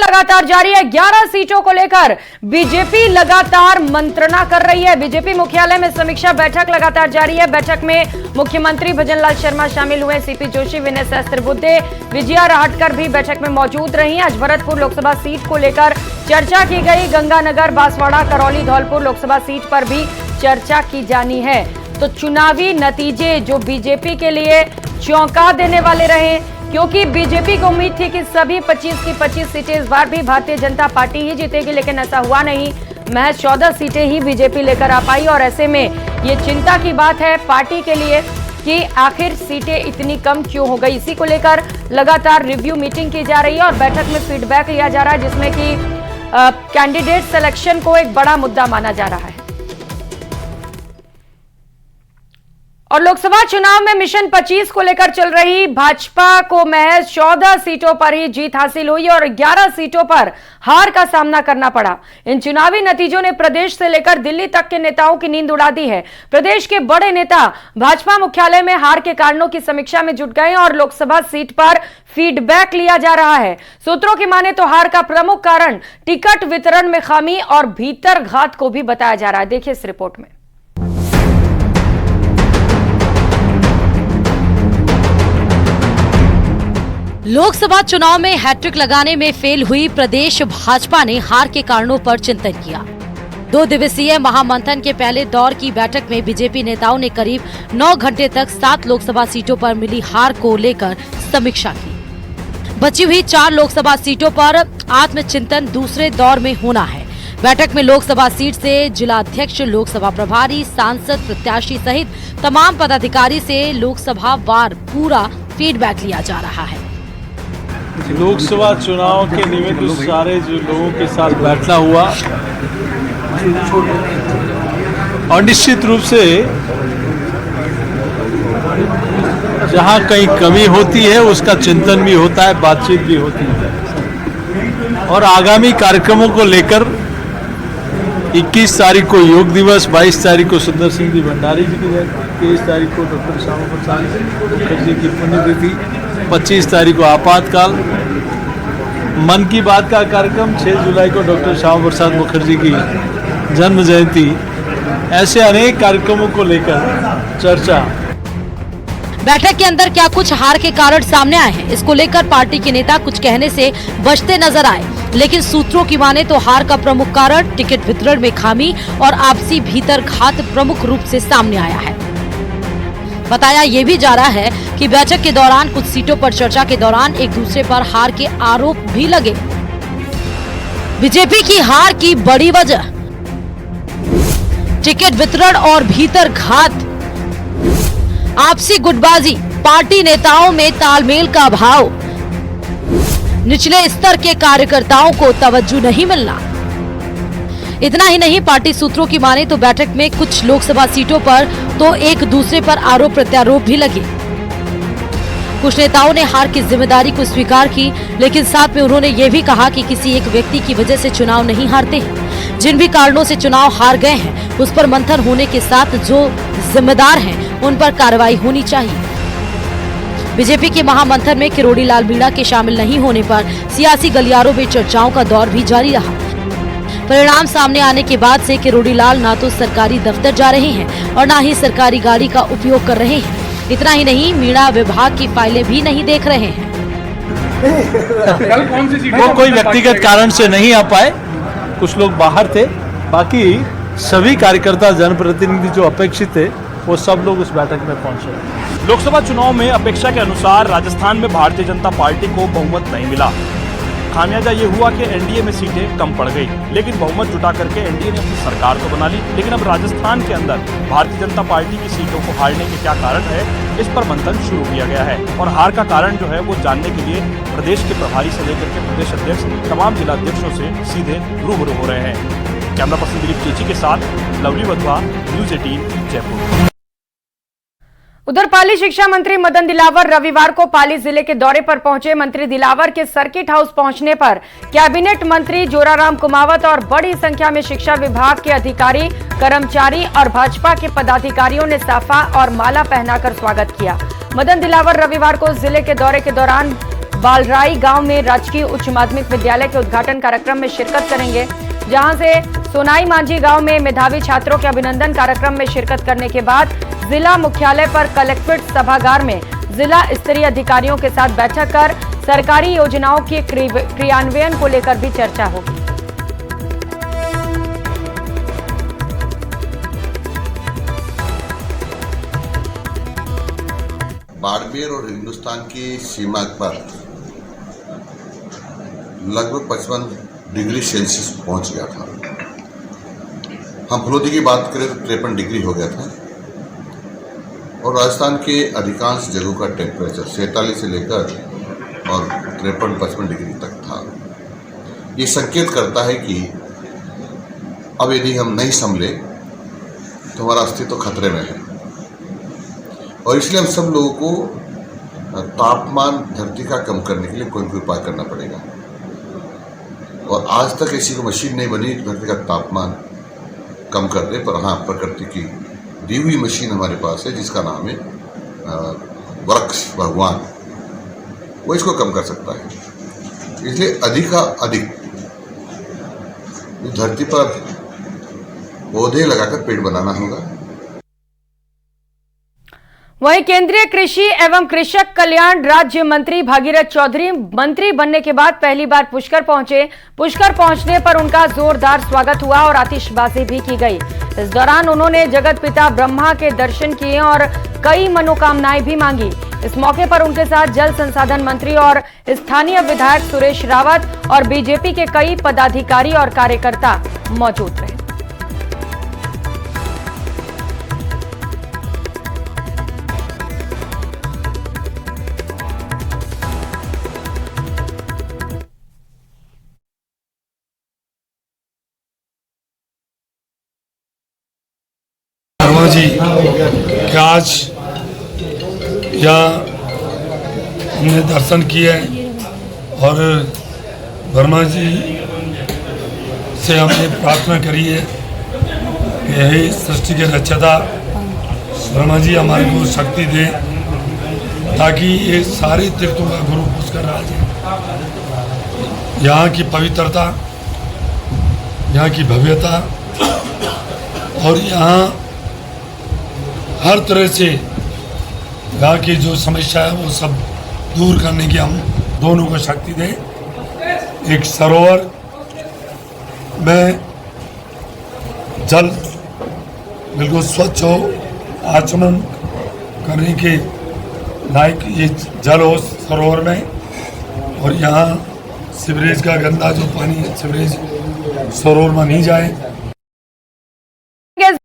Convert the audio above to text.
लगातार जारी है। 11 सीटों को लेकर बीजेपी लगातार मंत्रणा कर रही है। बीजेपी मुख्यालय में समीक्षा बैठक लगातार जारी है। बैठक में मुख्यमंत्री भजनलाल शर्मा शामिल हुए। सीपी जोशी, विनय सहस्त्रबुद्धे, विजया राहटकर भी बैठक में मौजूद रही। आज भरतपुर लोकसभा सीट को लेकर चर्चा की गई। गंगानगर, बांसवाड़ा, करौली, धौलपुर लोकसभा सीट पर भी चर्चा की जानी है। तो चुनावी नतीजे जो बीजेपी के लिए चौंका देने वाले रहे, क्योंकि बीजेपी को उम्मीद थी कि सभी 25 की 25 सीटें इस बार भी भारतीय जनता पार्टी ही जीतेगी, लेकिन ऐसा हुआ नहीं। महज 14 सीटें ही बीजेपी लेकर आ पाई और ऐसे में ये चिंता की बात है पार्टी के लिए कि आखिर सीटें इतनी कम क्यों हो गई। इसी को लेकर लगातार रिव्यू मीटिंग की जा रही है और बैठक में फीडबैक लिया जा रहा है, जिसमें कि कैंडिडेट सिलेक्शन को एक बड़ा मुद्दा माना जा रहा है। और लोकसभा चुनाव में मिशन 25 को लेकर चल रही भाजपा को महज 14 सीटों पर ही जीत हासिल हुई और 11 सीटों पर हार का सामना करना पड़ा। इन चुनावी नतीजों ने प्रदेश से लेकर दिल्ली तक के नेताओं की नींद उड़ा दी है। प्रदेश के बड़े नेता भाजपा मुख्यालय में हार के कारणों की समीक्षा में जुट गए और लोकसभा सीट पर फीडबैक लिया जा रहा है। सूत्रों की माने तो हार का प्रमुख कारण टिकट वितरण में खामी और भीतर घात को भी बताया जा रहा है। देखिए इस रिपोर्ट में। लोकसभा चुनाव में हैट्रिक लगाने में फेल हुई प्रदेश भाजपा ने हार के कारणों पर चिंतन किया। 2 दिवसीय महामंथन के पहले दौर की बैठक में बीजेपी नेताओं ने करीब 9 घंटे तक 7 लोकसभा सीटों पर मिली हार को लेकर समीक्षा की। बची हुई 4 लोकसभा सीटों पर आत्मचिंतन दूसरे दौर में होना है। बैठक में लोकसभा सीट से जिला अध्यक्ष, लोकसभा प्रभारी, सांसद, प्रत्याशी सहित तमाम पदाधिकारी से लोकसभा वार पूरा फीडबैक लिया जा रहा है। लोकसभा चुनाव के निमित्त सारे जो लोगों के साथ बैठना हुआ और निश्चित रूप से जहां कहीं कमी होती है उसका चिंतन भी होता है, बातचीत भी होती है। और आगामी कार्यक्रमों को लेकर 21 तारीख को योग दिवस, 22 तारीख को सुंदर सिंह जी भंडारी जी की जयंती, 23 तारीख को डॉक्टर श्यामा प्रसाद मुखर्जी की पुण्यतिथि, 25 तारीख को आपातकाल, मन की बात का कार्यक्रम 6 जुलाई को डॉक्टर श्यामा प्रसाद मुखर्जी की जन्म जयंती, ऐसे अनेक कार्यक्रमों को लेकर चर्चा। बैठक के अंदर क्या कुछ हार के कारण सामने आए हैं, इसको लेकर पार्टी के नेता कुछ कहने से बचते नजर आए, लेकिन सूत्रों की माने तो हार का प्रमुख कारण टिकट वितरण में खामी और आपसी भीतर घात प्रमुख रूप से सामने आया है। बताया ये भी जा रहा है कि बैठक के दौरान कुछ सीटों पर चर्चा के दौरान एक दूसरे पर हार के आरोप भी लगे। बीजेपी की हार की बड़ी वजह टिकट वितरण और भीतर घात, आपसी गुटबाजी, पार्टी नेताओं में तालमेल का अभाव, निचले स्तर के कार्यकर्ताओं को तवज्जो नहीं मिलना। इतना ही नहीं, पार्टी सूत्रों की माने तो बैठक में कुछ लोकसभा सीटों पर तो एक दूसरे पर आरोप प्रत्यारोप भी लगे। कुछ नेताओं ने हार की जिम्मेदारी को स्वीकार की, लेकिन साथ में उन्होंने ये भी कहा कि किसी एक व्यक्ति की वजह से चुनाव नहीं हारते हैं। जिन भी कारणों से चुनाव हार गए हैं उस पर मंथन होने के साथ जो जिम्मेदार हैं उन पर कार्रवाई होनी चाहिए। बीजेपी के महामंथन में किरोड़ी लाल मीणा के शामिल नहीं होने पर सियासी गलियारों में चर्चाओं का दौर भी जारी रहा। परिणाम सामने आने के बाद से किरोड़ी लाल ना तो सरकारी दफ्तर जा रहे हैं और ना ही सरकारी गाड़ी का उपयोग कर रहे हैं। इतना ही नहीं, मीणा विभाग की फाइलें भी नहीं देख रहे हैं। वो कोई व्यक्तिगत कारण से नहीं आ पाए, कुछ लोग बाहर थे, बाकी सभी कार्यकर्ता, जनप्रतिनिधि जो अपेक्षित थे वो सब लोग उस बैठक में पहुंचे। लोकसभा चुनाव में अपेक्षा के अनुसार राजस्थान में भारतीय जनता पार्टी को बहुमत नहीं मिला। खामियाजा ये हुआ कि एनडीए में सीटें कम पड़ गई, लेकिन बहुमत जुटा करके एनडीए ने अपनी सरकार तो बना ली। लेकिन अब राजस्थान के अंदर भारतीय जनता पार्टी की सीटों को हारने के क्या कारण है, इस पर मंथन शुरू किया गया है और हार का कारण जो है वो जानने के लिए प्रदेश के प्रभारी से लेकर के प्रदेश अध्यक्ष तमाम जिला अध्यक्षों से सीधे रूबरू हो रहे हैं। कैमरा पर्सन दिलीप चेची के साथ लवली वधवा, न्यूज़ 18 जयपुर। उधर पाली शिक्षा मंत्री मदन दिलावर रविवार को पाली जिले के दौरे पर पहुंचे। मंत्री दिलावर के सर्किट हाउस पहुंचने पर कैबिनेट मंत्री जोराराम कुमावत और बड़ी संख्या में शिक्षा विभाग के अधिकारी, कर्मचारी और भाजपा के पदाधिकारियों ने साफा और माला पहनाकर स्वागत किया। मदन दिलावर रविवार को जिले के दौरे के दौरान बालराई गांव में राजकीय उच्च माध्यमिक विद्यालय के उद्घाटन कार्यक्रम में शिरकत करेंगे, जहां से सोनाई मांझी गांव में मेधावी छात्रों के अभिनंदन कार्यक्रम में शिरकत करने के बाद जिला मुख्यालय पर कलेक्ट्रेट सभागार में जिला स्तरीय अधिकारियों के साथ बैठक कर सरकारी योजनाओं के क्रियान्वयन को लेकर भी चर्चा होगी। बाड़मेर और हिंदुस्तान की सीमा पर लगभग 55 डिग्री सेल्सियस पहुंच गया था। हम फलोदी की बात करें तो 53 डिग्री हो गया था और राजस्थान के अधिकांश जगहों का टेम्परेचर 47 से लेकर और 53-55 डिग्री तक था। ये संकेत करता है कि अब यदि हम नहीं संभले तो हमारा अस्तित्व खतरे में है और इसलिए हम सब लोगों को तापमान धरती का कम करने के लिए कोई भी उपाय करना पड़ेगा। और आज तक ऐसी कोई मशीन नहीं बनी धरती का तापमान कम कर दे, पर हाँ प्रकृति की दी हुई मशीन हमारे पास है जिसका नाम है वृक्ष भगवान, वो इसको कम कर सकता है। इसलिए अधिक का अधिक धरती पर पौधे लगाकर पेड़ बनाना होगा। वहीं केंद्रीय कृषि एवं कृषक कल्याण राज्य मंत्री भागीरथ चौधरी मंत्री बनने के बाद पहली बार पुष्कर पहुंचे। पुष्कर पहुंचने पर उनका जोरदार स्वागत हुआ और आतिशबाजी भी की गई। इस दौरान उन्होंने जगत पिता ब्रह्मा के दर्शन किए और कई मनोकामनाएं भी मांगी। इस मौके पर उनके साथ जल संसाधन मंत्री और स्थानीय विधायक सुरेश रावत और बीजेपी के कई पदाधिकारी और कार्यकर्ता मौजूद रहे। वर्मा जी कि आज यहाँ हमने दर्शन किए और वर्मा जी से हमने प्रार्थना करी है कि हे सृष्टि के रचयिता वर्मा जी हमारे को शक्ति दे ताकि ये सारे तीर्थों का गुरु पुष्कर राज है। यहाँ की पवित्रता, यहाँ की भव्यता और यहाँ हर तरह से यहाँ की जो समस्या है वो सब दूर करने की हम दोनों को शक्ति दें। एक सरोवर में जल बिल्कुल स्वच्छ हो, आचमन करने के लायक ये जल हो सरोवर में और यहाँ सीवरेज का गंदा जो पानी है सीवरेज सरोवर में नहीं जाए।